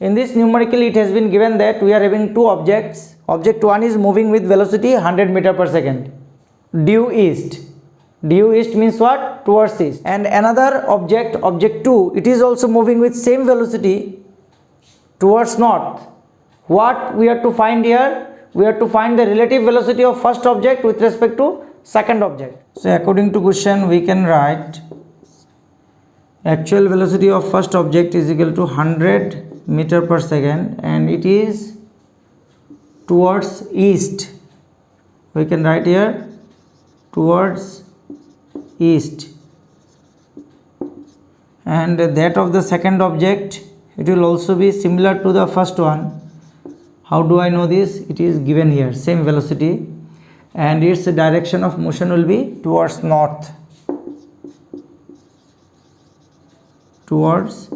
In this numerical it has been given that we are having two objects. Object 1 is moving with velocity 100 meter per second due east. Due east means what? Towards east. And another object, object 2, it is also moving with same velocity towards north. What we have to find here? We have to find the relative velocity of first object with respect to second object. So according to question we can write actual velocity of first object is equal to 100 meter per second and it is towards east. We can write here towards east, and that of the second object, it will also be similar to the first one. How do I know this? It is given here, same velocity, and its direction of motion will be towards north. Towards.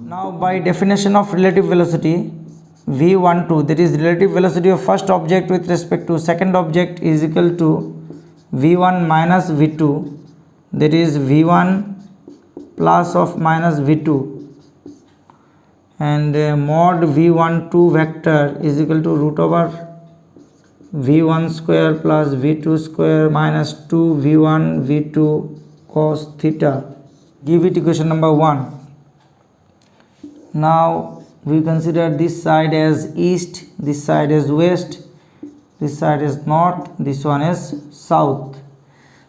Now by definition of relative velocity, v12, that is relative velocity of first object with respect to second object, is equal to v1 minus v2, that is v1 plus of minus v2, and mod v12 vector is equal to root over v1 square plus v2 square minus 2 v1 v2 cos theta. Give it equation number 1. Now we consider this side as east, this side as west, this side is north, this one is south.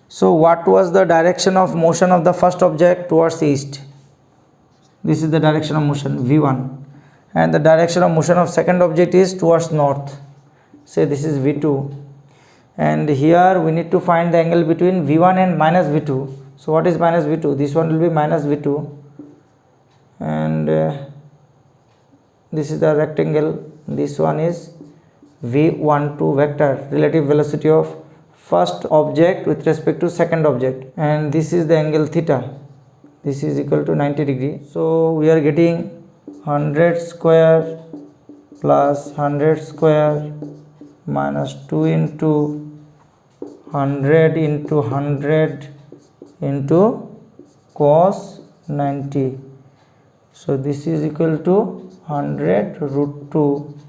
So what was the direction of motion of the first object? Towards east. This is the direction of motion v1, and the direction of motion of second object is towards north. Say this is v2, and here we need to find the angle between v1 and minus v2. So what is minus v2? This one will be minus v2, and this is the rectangle. This one is v12 vector, relative velocity of first object with respect to second object, and this is the angle theta. This is equal to 90 degree. So we are getting 100 square plus 100 square minus 2 into 100 into 100 into cos 90. So this is equal to 100 root 2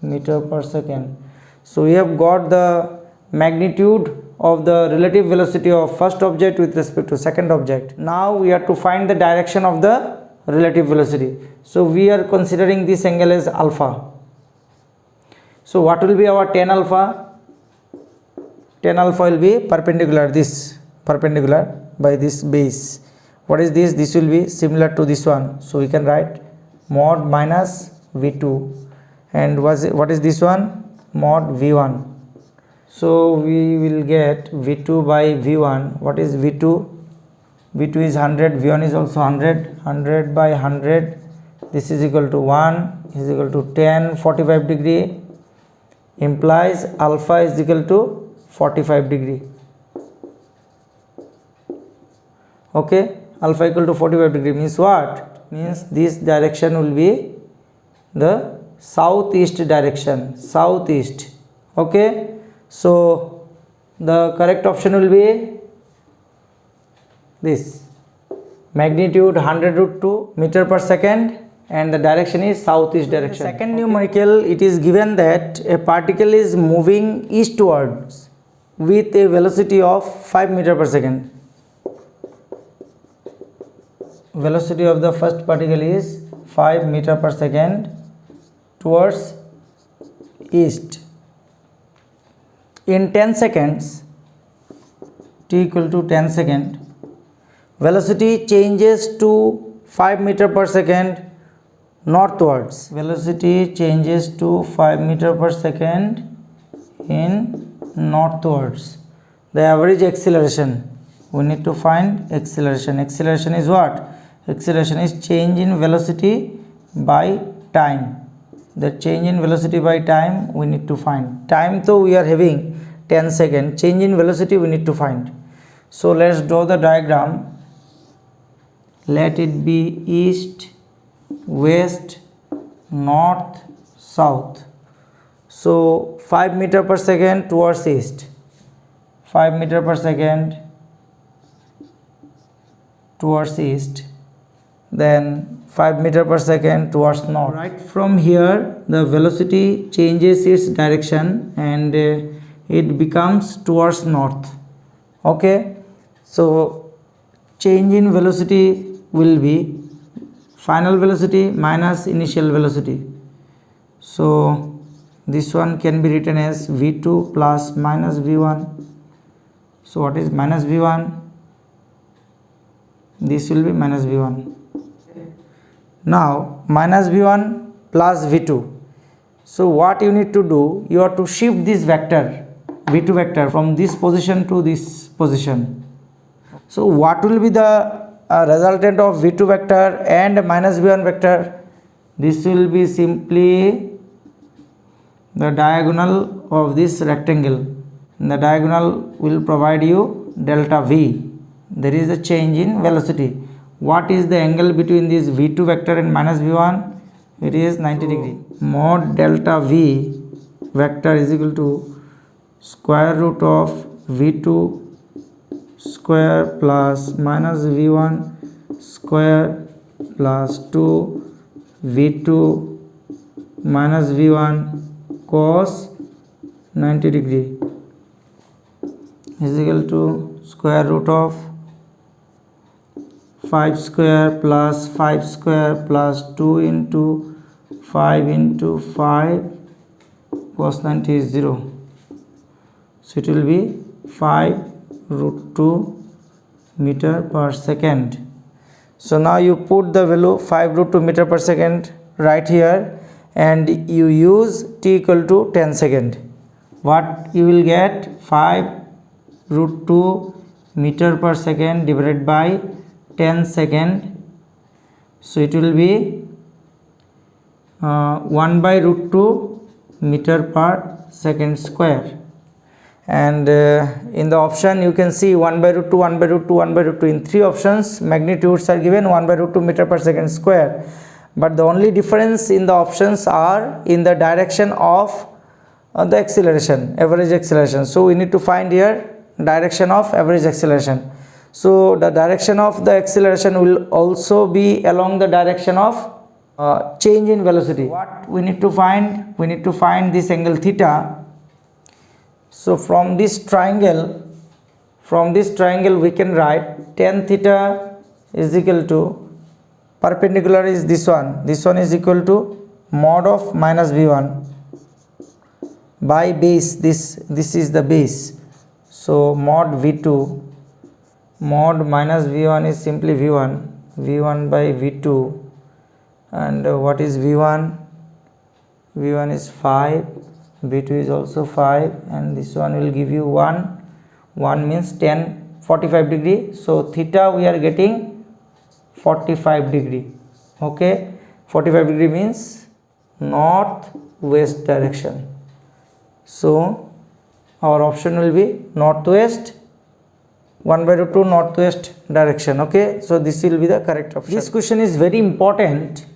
meter per second. So we have got the magnitude of the relative velocity of first object with respect to second object. Now we have to find the direction of the relative velocity. So we are considering this angle as alpha. So what will be our tan alpha? Tan alpha will be perpendicular, this perpendicular by this base. What is this? This will be similar to this one. So we can write mod minus v2, and what is this one? Mod v1. So we will get v2 by v1. What is v2? v2 is 100, v1 is also 100. 100 by 100, this is equal to 1 is equal to 10. 45 degree implies alpha is equal to 45 degree. Okay, alpha equal to 45 degree means what? Means this direction will be the southeast direction, southeast. Okay, so the correct option will be this, magnitude 100 root 2 meter per second, and the direction is southeast direction. In the second numerical, it is given that a particle is moving eastwards with a velocity of 5 meter per second. Velocity of the first particle is 5 meter per second towards east. In 10 seconds, t equal to 10 second, velocity changes to 5 meter per second northwards. Velocity changes to 5 meter per second in northwards. The average acceleration, we need to find acceleration. Acceleration is what? Acceleration is change in velocity by time. The change in velocity by time we need to find. Time though we are having 10 seconds, change in velocity we need to find. So let's draw the diagram. Let it be east, west, north, south. So 5 meter per second towards east, 5 meter per second towards east. then 5 meter per second towards north. Right from here the velocity changes its direction and it becomes towards north. Okay, so change in velocity will be final velocity minus initial velocity. So this one can be written as v2 plus minus v1. So what is minus v1? This will be minus v1. Now minus v1 plus v2. So what you need to do, you have to shift this vector v2 vector from this position to this position. So what will be the resultant of v2 vector and minus v1 vector? This will be simply the diagonal of this rectangle. The diagonal will provide you delta v. There is a change in velocity. What is the angle between this v2 vector and minus v1? It is 90 degree. Mod delta v vector is equal to square root of v2 square plus minus v1 square plus 2 v2 minus v1 cos 90 degree is equal to square root of 5 square plus 5 square plus 2 into 5 into 5 cos 90 is 0. So it will be 5 root 2 meter per second. So now you put the value 5 root 2 meter per second right here and you use t equal to 10 second. What you will get? 5 root 2 meter per second divided by 10 second. So it will be 1 by root 2 meter per second square. And in the option you can see 1 by root 2, 1 by root 2, 1 by root 2. In 3 options magnitudes are given 1 by root 2 meter per second square. But the only difference in the options are in the direction of the acceleration, average acceleration. So we need to find here direction of average acceleration. So the direction of the acceleration will also be along the direction of change in velocity. What we need to find? We need to find this angle theta. So from this triangle we can write tan theta is equal to, perpendicular is this one is equal to mod of minus v1 by base, this is the base. So mod v2, mod minus v1 is simply v1 by v2. And what is v1? v1 is 5, v2 is also 5, and this one will give you 1 means 10, 45 degree. So theta we are getting 45 degree. Okay, 45 degree means north west direction. So our option will be northwest, 1 by root 2 northwest direction. Okay, so this will be the correct option. This question is very important.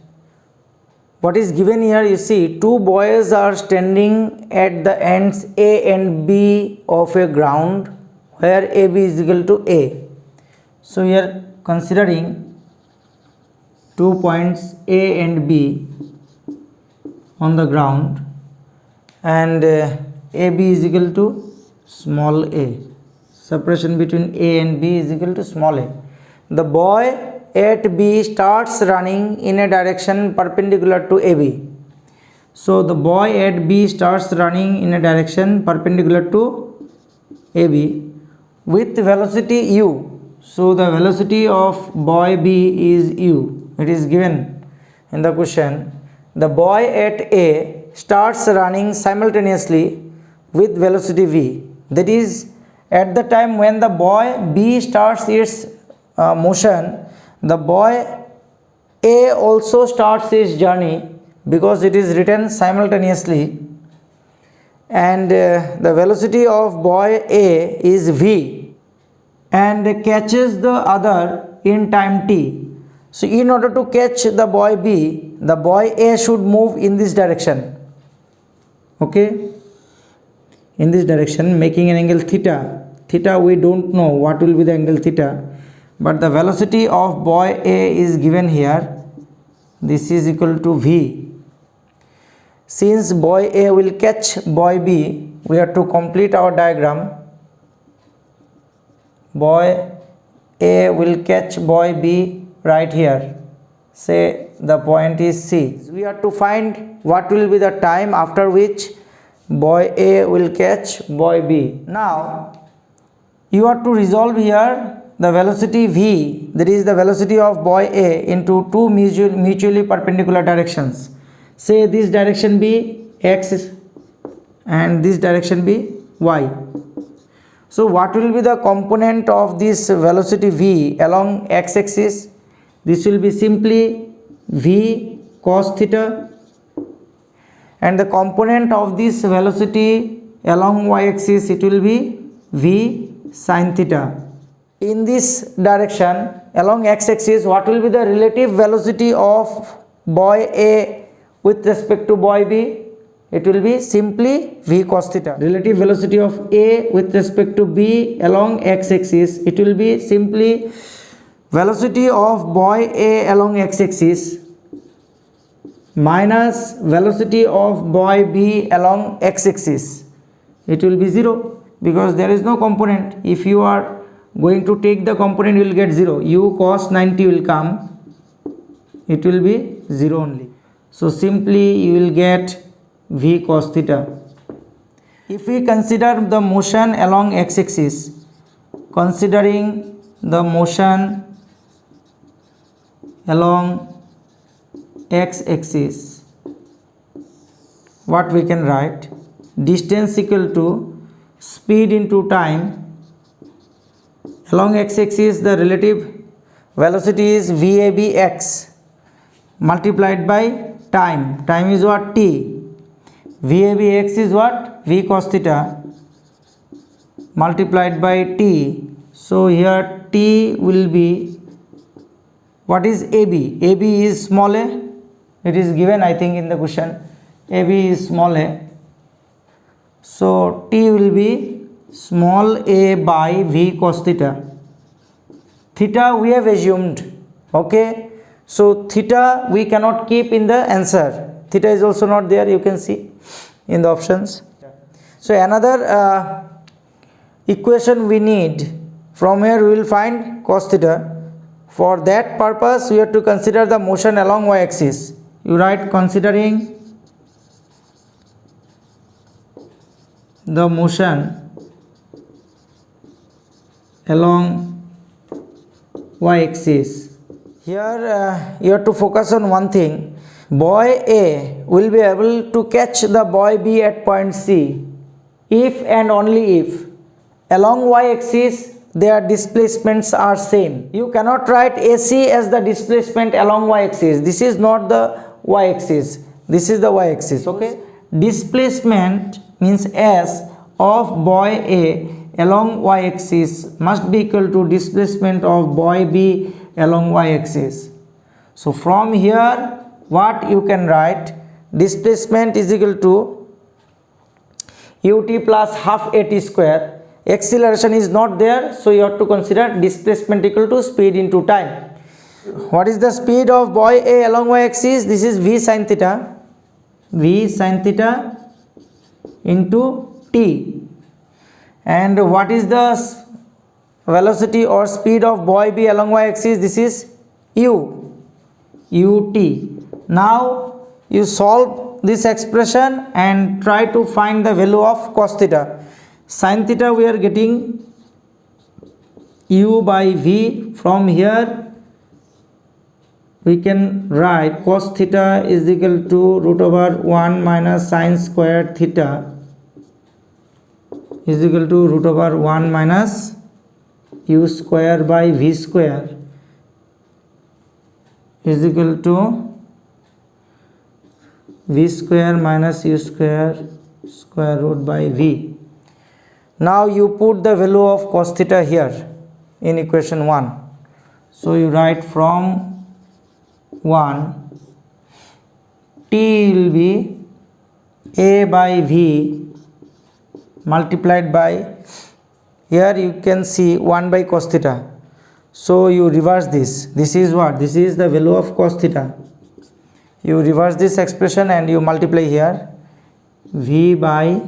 What is given here, you see, two boys are standing at the ends A and B of a ground where AB is equal to A. So we are considering 2 points A and B on the ground, and AB is equal to small a. Separation between A and B is equal to small a. The boy at B starts running in a direction perpendicular to AB. So the boy at B starts running in a direction perpendicular to AB with velocity u. So the velocity of boy B is u. It is given in the question. The boy at A starts running simultaneously with velocity v. That is, at the time when the boy B starts its motion, the boy A also starts his journey, because it is written simultaneously, and the velocity of boy A is v and catches the other in time t. So in order to catch the boy B, the boy A should move in this direction. Okay, in this direction, making an angle theta. Theta we don't know what will be the angle theta, but the velocity of boy A is given here. This is equal to V. Since boy A will catch boy B, we have to complete our diagram. Boy A will catch boy B right here. Say the point is C. We have to find what will be the time after which boy A will catch boy B. Now you have to resolve here the velocity V, that is the velocity of boy A, into two mutually perpendicular directions. Say this direction be X and this direction be Y. So what will be the component of this velocity V along X axis? This will be simply V cos theta, and the component of this velocity along Y axis, it will be V sin theta. In this direction along X axis, what will be the relative velocity of boy A with respect to boy B? It will be simply V cos theta. Relative velocity of A with respect to B along X axis, it will be simply velocity of boy A along X axis minus velocity of boy B along X axis. It will be 0 because there is no component. If you are going to take the component, you will get 0. U cos 90 will come, it will be 0 only. So simply you will get V cos theta. If we consider the motion along X axis, considering the motion along X axis, what we can write? Distance equal to speed into time. Along X axis, the relative velocity is VABX multiplied by time. Time is what? T. VABX is what? V cos theta multiplied by T. So here T will be, what is AB? AB is small a. It is given, I think, in the question. AB is small a. So T will be small a by V cos theta. Theta we have assumed. Okay. So theta we cannot keep in the answer. Theta is also not there, you can see in the options. So another equation we need. From here we will find cos theta. For that purpose we have to consider the motion along Y axis. You write considering the motion along Y axis. Here you have to focus on one thing. Boy A will be able to catch the boy B at point C if and only if along Y axis their displacements are same. You cannot write AC as the displacement along Y axis. This is not the Y axis. This is the Y axis. Okay. Displacement means S of boy A along Y axis must be equal to displacement of boy B along Y axis. So from here what you can write? Displacement is equal to ut plus half at square. Acceleration is not there, so you have to consider displacement equal to speed into time. What is the speed of boy A along Y axis? This is V sin theta. V sin theta into T. And what is the velocity or speed of boy B along Y axis? This is U, ut. Now you solve this expression and try to find the value of cos theta. Sin theta we are getting U by V. From here we can write cos theta is equal to root over 1 minus sin square theta is equal to root over 1 minus U square by V square is equal to V square minus U square square root by V. Now you put the value of cos theta here in equation 1. So you write from 1 T will be A by V multiplied by, here you can see 1 by cos theta. So you reverse this is what, this is the value of cos theta. You reverse this expression and you multiply here, v by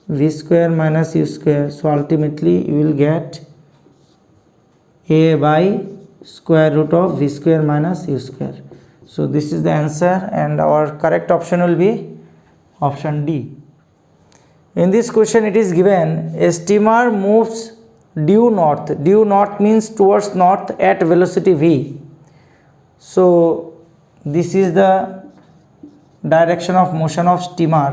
v square minus u square. So ultimately you will get a by square root of v square minus u square. So this is the answer, and our correct option will be option D. In this question it is given a steamer moves due north. Due north means towards north at velocity v. So this is the direction of motion of steamer,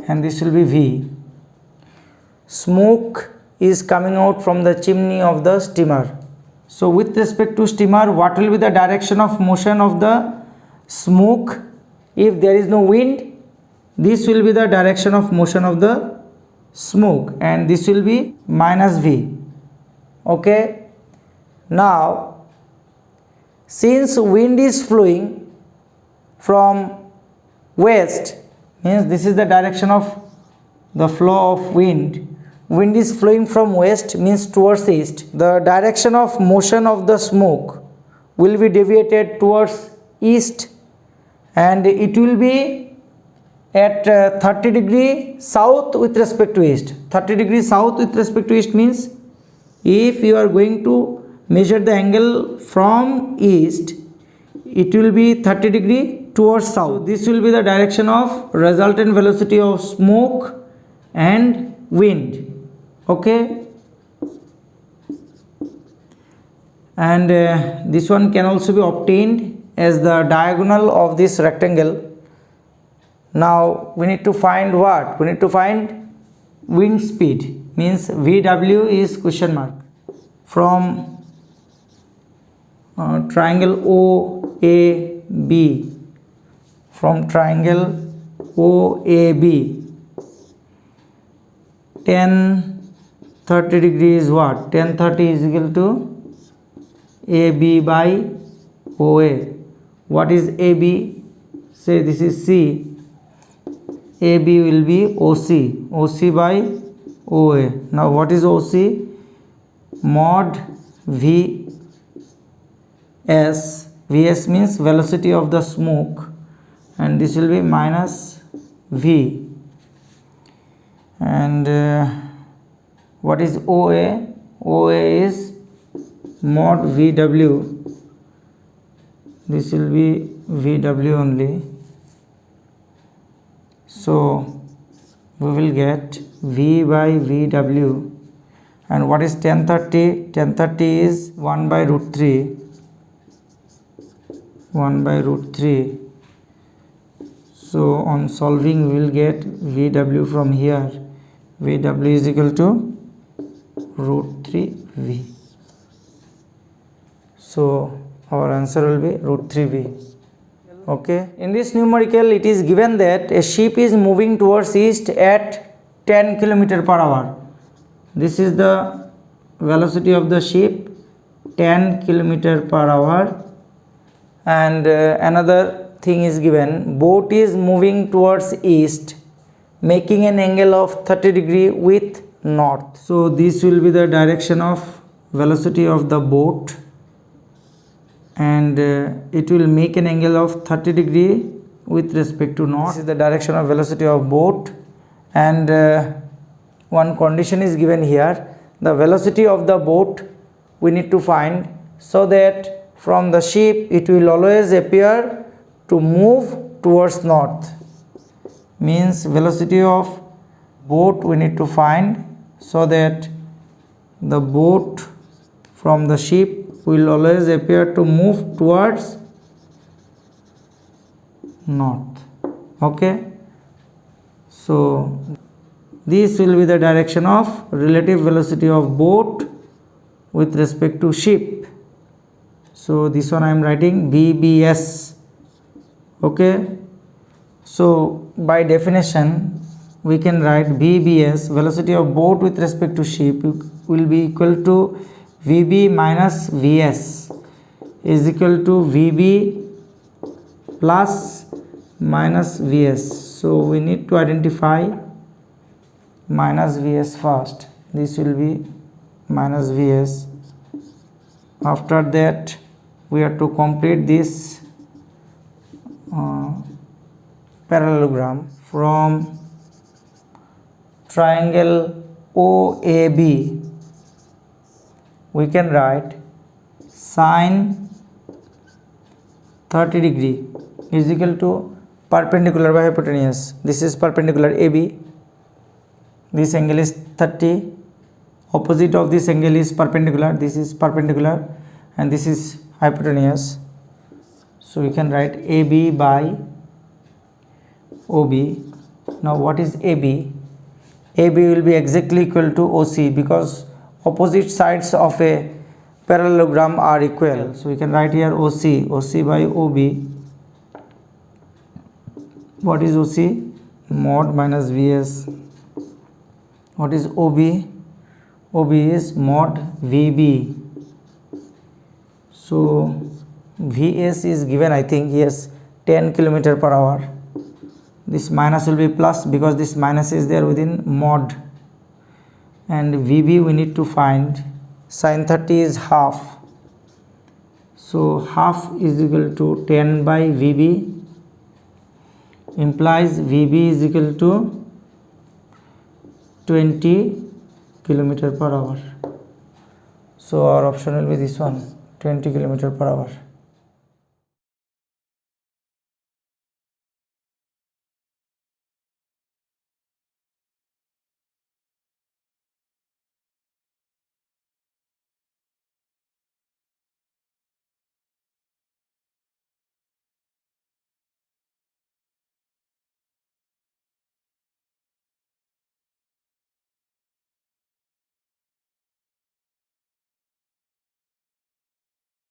and this will be v. Smoke is coming out from the chimney of the steamer. So with respect to steamer, what will be the direction of motion of the smoke? If there is no wind, this will be the direction of motion of the smoke, and this will be minus v. Okay, now since wind is flowing from west, means this is the direction of the flow of wind. Wind is flowing from west means towards east. The direction of motion of the smoke will be deviated towards east, and it will be at 30 degree south with respect to east. 30 degree south with respect to east means if you are going to measure the angle from east, it will be 30 degree towards south. So this will be the direction of resultant velocity of smoke and wind. Okay, and this one can also be obtained as the diagonal of this rectangle. Now we need to find what? We need to find wind speed, means VW is question mark from triangle OAB, from triangle OAB. Tan 30 degrees what? Tan 30 is equal to AB by OA. What is AB? Say this is C. AB will be OC. OC by OA. Now what is OC? Mod VS. VS means velocity of the smoke, and this will be minus V. And what is OA? OA is mod VW. This will be VW only. So we will get V by VW. And what is tan 30? Tan 30 is 1 by root 3. 1 by root 3. So on solving we will get VW from here. VW is equal to root 3 V. So our answer will be root 3 V. Okay, in this numerical it is given that a ship is moving towards east at 10 km per hour. This is the velocity of the ship, 10 km per hour. And another thing is given, boat is moving towards east making an angle of 30 degree with north. So this will be the direction of velocity of the boat, and it will make an angle of 30 degree with respect to north. This is the direction of velocity of boat, and one condition is given here, the velocity of the boat we need to find, so that from the ship it will always appear to move towards north. Means velocity of boat we need to find, so that the boat from the ship will always appear to move towards north. Okay, so this will be the direction of relative velocity of boat with respect to ship. So this one I am writing VBS. Okay, so by definition we can write VBS, velocity of boat with respect to ship, will be equal to VB minus VS is equal to VB plus minus Vs. So we need to identify minus Vs first. this will be minus Vs. After that we have to complete this parallelogram. From triangle OAB we can write sine 30 degree is equal to perpendicular by hypotenuse. This is perpendicular AB, this angle is 30, opposite of this angle is perpendicular, this is perpendicular and this is hypotenuse. So we can write AB by OB. Now what is AB? AB will be exactly equal to OC because opposite sides of a parallelogram are equal. So we can write here OC by OB. What is OC? Mod minus Vs. What is OB? OB is mod VB. So Vs is given, I think, yes, 10 km per hour. This minus will be plus because this minus is there within mod. And VB we need to find. Sin 30 is half. So half is equal to 10 by VB, implies VB is equal to 20 km per hour. So our option will be this one, 20 km per hour.